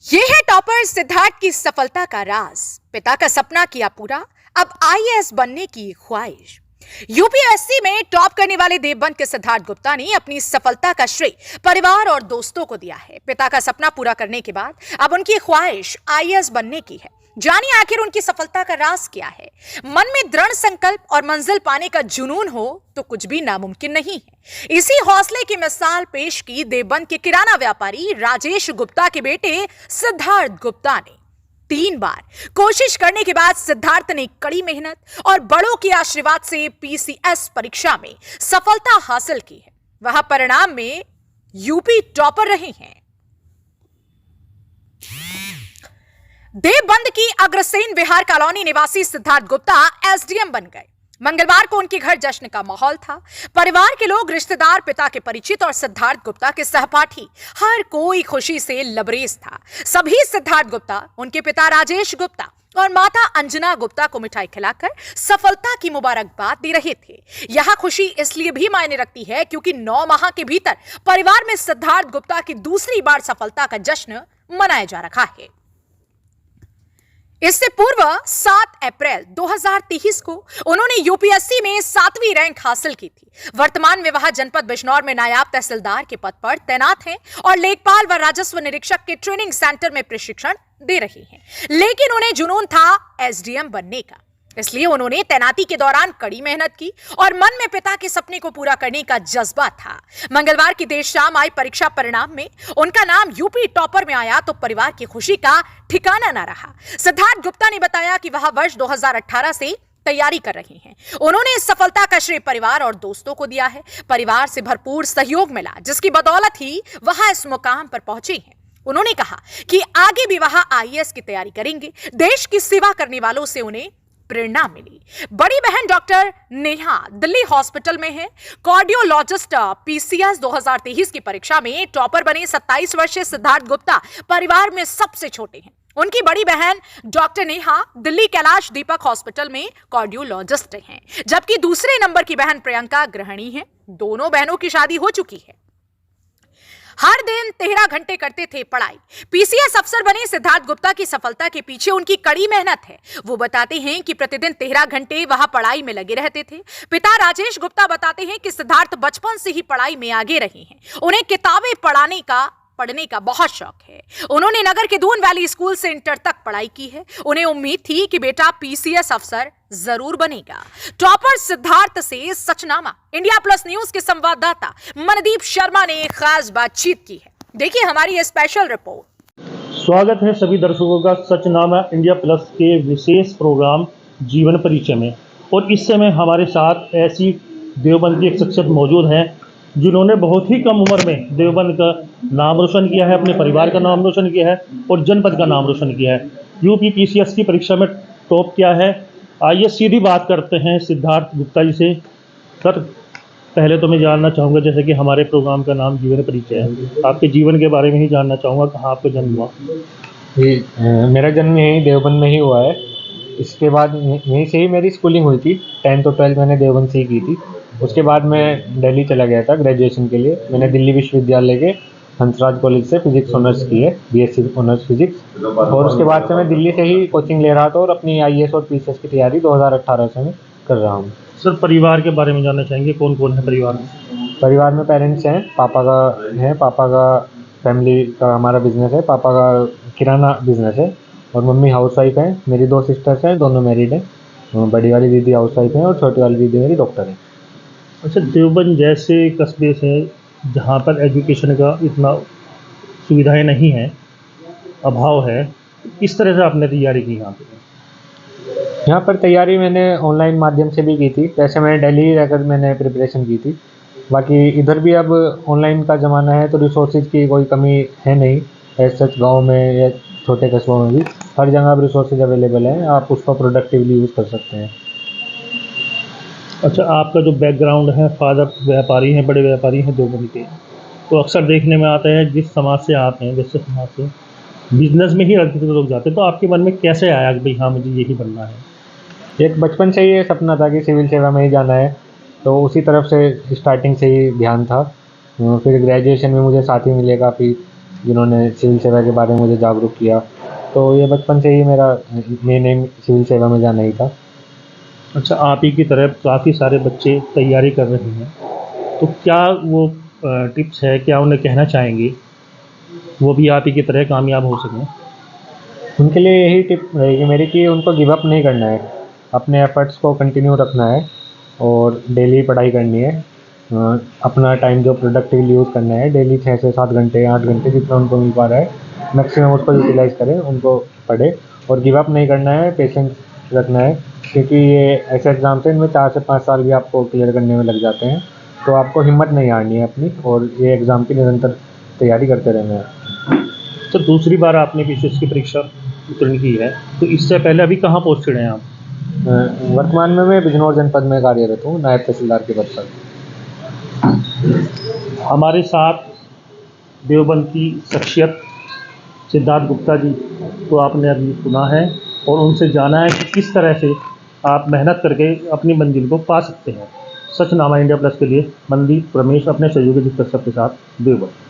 ये है टॉपर सिद्धार्थ की सफलता का राज। पिता का सपना किया पूरा, अब आईएएस बनने की ख्वाहिश। यूपीएससी में टॉप करने वाले देवबंद के सिद्धार्थ गुप्ता ने अपनी सफलता का श्रेय परिवार और दोस्तों को दिया है। पिता का सपना पूरा करने के बाद अब उनकी ख्वाहिश आईएएस बनने की है। जानिए आखिर उनकी सफलता का राज क्या है। मन में दृढ़ संकल्प और मंजिल पाने का जुनून हो तो कुछ भी नामुमकिन नहीं है। इसी हौसले की मिसाल पेश की देवबंद के किराना व्यापारी राजेश गुप्ता के बेटे सिद्धार्थ गुप्ता ने। 3 बार कोशिश करने के बाद सिद्धार्थ ने कड़ी मेहनत और बड़ों के आशीर्वाद से पीसीएस परीक्षा में सफलता हासिल की है। वह परिणाम में यूपी टॉपर रहे हैं। देवबंद की अग्रसेन विहार कॉलोनी निवासी सिद्धार्थ गुप्ता एसडीएम बन गए। मंगलवार को उनके घर जश्न का माहौल था। परिवार के लोग, रिश्तेदार, पिता के परिचित और सिद्धार्थ गुप्ता के सहपाठी, हर कोई खुशी से लबरेज था। सभी सिद्धार्थ गुप्ता, उनके पिता राजेश गुप्ता और माता अंजना गुप्ता को मिठाई खिलाकर सफलता की मुबारकबाद दे रहे थे। यह खुशी इसलिए भी मायने रखती है क्योंकि 9 माह के भीतर परिवार में सिद्धार्थ गुप्ता की दूसरी बार सफलता का जश्न मनाया जा रहा है। इससे पूर्व 7 अप्रैल 2023 को उन्होंने यूपीएससी में 7वीं रैंक हासिल की थी। वर्तमान में वह जनपद बिजनौर में नायब तहसीलदार के पद पर तैनात हैं और लेखपाल व राजस्व निरीक्षक के ट्रेनिंग सेंटर में प्रशिक्षण दे रही हैं। लेकिन उन्हें जुनून था एसडीएम बनने का, इसलिए उन्होंने तैनाती के दौरान कड़ी मेहनत की और मन में पिता के सपने को पूरा करने का जज्बा था। मंगलवार की देर शाम आई परीक्षा परिणाम में उनका नाम यूपी टॉपर में आया तो परिवार की खुशी का ठिकाना न रहा। सिद्धार्थ गुप्ता ने बताया कि वह वर्ष 2018 से तैयारी कर रही हैं। उन्होंने इस सफलता का श्रेय परिवार और दोस्तों को दिया है। परिवार से भरपूर सहयोग मिला, जिसकी बदौलत ही वह इस मुकाम पर पहुंचे हैं। उन्होंने कहा कि आगे भी वह आईएएस की तैयारी करेंगे। देश की सेवा करने वालों से उन्हें प्रेरणा मिली। बड़ी बहन डॉक्टर नेहा दिल्ली हॉस्पिटल में है। कार्डियोलॉजिस्ट पीसीएस 2023 की परीक्षा में टॉपर बने 27 वर्षीय सिद्धार्थ गुप्ता परिवार में सबसे छोटे हैं। उनकी बड़ी बहन डॉक्टर नेहा दिल्ली कैलाश दीपक हॉस्पिटल में कार्डियोलॉजिस्ट हैं, जबकि दूसरे नंबर की बहन प्रियंका गृहिणी है। दोनों बहनों की शादी हो चुकी है। हर दिन 13 घंटे करते थे पढ़ाई। पीसीएस अफसर बने सिद्धार्थ गुप्ता की सफलता के पीछे उनकी कड़ी मेहनत है। वो बताते हैं कि प्रतिदिन 13 घंटे वह पढ़ाई में लगे रहते थे। पिता राजेश गुप्ता बताते हैं कि सिद्धार्थ बचपन से ही पढ़ाई में आगे रहे हैं। उन्हें किताबें पढ़ने का बहुत शौक है। उन्होंने नगर के दून वैली स्कूल से इंटर तक पढ़ाई की है। उन्हें उम्मीद थी कि बेटा पीसीएस अफसर जरूर बनेगा। टॉपर सिद्धार्थ से सचनामा इंडिया प्लस न्यूज के संवाददाता मनदीप शर्मा ने खास बातचीत की है। देखिए हमारी ये स्पेशल रिपोर्ट। स्वागत है सभी दर्शकों का सचनामा इंडिया प्लस के विशेष प्रोग्राम जीवन परिचय में। और इस समय हमारे साथ ऐसी देवबंद की एक शख्सियत मौजूद है जिन्होंने बहुत ही कम उम्र में देवबंद का नाम रोशन किया है, अपने परिवार का नाम रोशन किया है और जनपद का नाम रोशन किया है। यूपी पीसीएस की परीक्षा में टॉप किया है। आइए सीधी बात करते हैं सिद्धार्थ गुप्ता जी से। सर, पहले तो मैं जानना चाहूँगा, जैसे कि हमारे प्रोग्राम का नाम जीवन परिचय है, आपके जीवन के बारे में ही जानना चाहूँगा। कहाँ आपका जन्म हुआ? मेरा जन्म यहीं देवबंद में ही हुआ है। इसके बाद यहीं से ही मेरी स्कूलिंग हुई थी। 10th और 12th मैंने देवबंद से ही की थी। उसके बाद मैं दिल्ली चला गया था ग्रेजुएशन के लिए। मैंने दिल्ली विश्वविद्यालय के हंसराज कॉलेज से फिजिक्स ऑनर्स की है, बीएससी ऑनर्स फिजिक्स। और उसके बाद से मैं दिल्ली से ही कोचिंग ले रहा था और अपनी आईएएस और पीसीएस की तैयारी 2018 से मैं कर रहा हूँ। सर, परिवार के बारे में जानना चाहेंगे, कौन कौन है परिवार में? परिवार में पेरेंट्स हैं, पापा का फैमिली का हमारा बिजनेस है, पापा का किराना बिजनेस है और मम्मी हाउसवाइफ हैं। मेरी 2 सिस्टर्स हैं, दोनों मैरिड हैं। बड़ी वाली दीदी हाउसवाइफ हैं और छोटी वाली दीदी मेरी डॉक्टर है। अच्छा, देवबंद जैसे कस्बे से जहाँ पर एजुकेशन का इतना सुविधाएं नहीं है, अभाव है, किस तरह से आपने तैयारी की यहाँ पे? यहाँ पर तैयारी मैंने ऑनलाइन माध्यम से भी की थी। वैसे मैंने दिल्ली रहकर मैंने प्रिपरेशन की थी। बाकी इधर भी अब ऑनलाइन का ज़माना है तो रिसोर्सेज की कोई कमी है नहीं। ऐसे सच गाँव में या छोटे कस्बों में भी हर जगह अब रिसोर्सेज अवेलेबल हैं, आप उसका प्रोडक्टिवली यूज़ कर सकते हैं। अच्छा, आपका जो बैकग्राउंड है, फादर व्यापारी हैं, बड़े व्यापारी हैं देवबंद के, तो अक्सर देखने में आता है जिस समाज से आप हैं वैसे समाज से बिजनेस में ही अधिकतर लोग जाते हैं। तो आपके मन में कैसे आया कि भाई हाँ मुझे यही बनना है? एक बचपन से ही ये सपना था कि सिविल सेवा में ही जाना है, तो उसी तरफ से स्टार्टिंग से ही ध्यान था। फिर ग्रेजुएशन में मुझे साथी मिले काफ़ी जिन्होंने सिविल सेवा के बारे में मुझे जागरूक किया। तो ये बचपन से ही मेरा मेन एम सिविल सेवा में जाना ही था। अच्छा, आप ही की तरह काफ़ी सारे बच्चे तैयारी कर रहे हैं, तो क्या वो टिप्स है, क्या उन्हें कहना चाहेंगे, वो भी आप ही की तरह कामयाब हो सकें? उनके लिए यही टिप रहेगी मेरी कि उनको गिव अप नहीं करना है, अपने एफर्ट्स को कंटिन्यू रखना है और डेली पढ़ाई करनी है। अपना टाइम जो प्रोडक्टिवली यूज़ करना है, डेली 6 से 7 घंटे 8 घंटे जितना उनको मिल पा रहा है मैक्सिमम उसको यूटिलाइज़ करें, उनको पढ़ें और गिव अप नहीं करना है, पेशेंस रखना है, क्योंकि ये ऐसे एग्ज़ाम्स हैं इनमें 4 से 5 साल भी आपको क्लियर करने में लग जाते हैं। तो आपको हिम्मत नहीं हारनी है अपनी और ये एग्ज़ाम की निरंतर तैयारी करते रहना है। तो दूसरी बार आपने बीसीएस की परीक्षा उत्तीर्ण की है, तो इससे पहले अभी कहाँ पोस्टेड हैं आप? वर्तमान में मैं बिजनौर जनपद में कार्यरत हूँ, नायब तहसीलदार के पद पर। हमारे साथ देवबंद की शख्सियत सिद्धार्थ गुप्ता जी को आपने अभी सुना है और उनसे जाना है कि किस तरह से आप मेहनत करके अपनी मंजिल को पा सकते हैं। सचनामा इंडिया प्लस के लिए मनदीप रमेश अपने सहयोगी कश्यप के साथ देवबंद।